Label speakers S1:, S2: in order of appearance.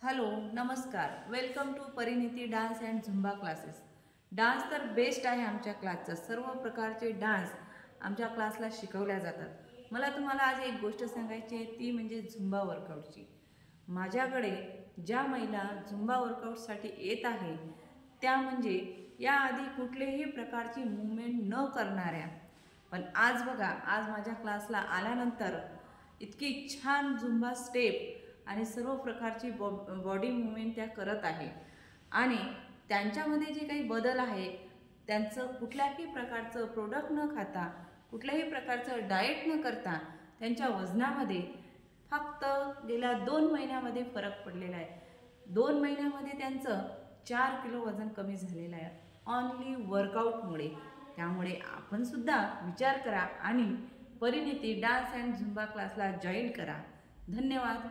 S1: Hello नमस्कार welcome to Parineeti dance and Zumba classes. Dance तर best आहे आमच्या क्लासचा। सर्व प्रकारचे डान्स आमच्या क्लासला शिकवल्या जातात। मला तुम्हाला आज एक गोष्ट सांगायची आहे, ती म्हणजे झुंबा वर्कआउटची। माझ्याकडे ज्या महिला झुंबा वर्कआउटसाठी येत आहे त्या म्हणजे याआधी कुठलेही प्रकारची मूवमेंट न करणाऱ्या, पण आज बघा, आज माझ्या क्लासला आल्यानंतर इतकी छान झुंबा स्टेप आणि सर्व प्रकारची बॉडी मूवमेंट त्या करत आहे। आणि त्यांच्यामध्ये जे काही बदल आहे, त्यांचं कुठल्याही प्रकारचं प्रोडक्ट न खाता, कुठल्याही प्रकारचं डाएट न करता त्यांच्या वजनामध्ये फक्त गेल्या 2 महिन्यामध्ये फरक पडलेला आहे। 2 महिन्यामध्ये त्यांचं 4 किलो वजन कमी झालेलं आहे, ऑनली वर्कआउटमुळे। त्यामुळे आपण सुद्धा विचार करा आणि परिणिती डान्स अँड झुंबा क्लासला जॉईन करा। धन्यवाद।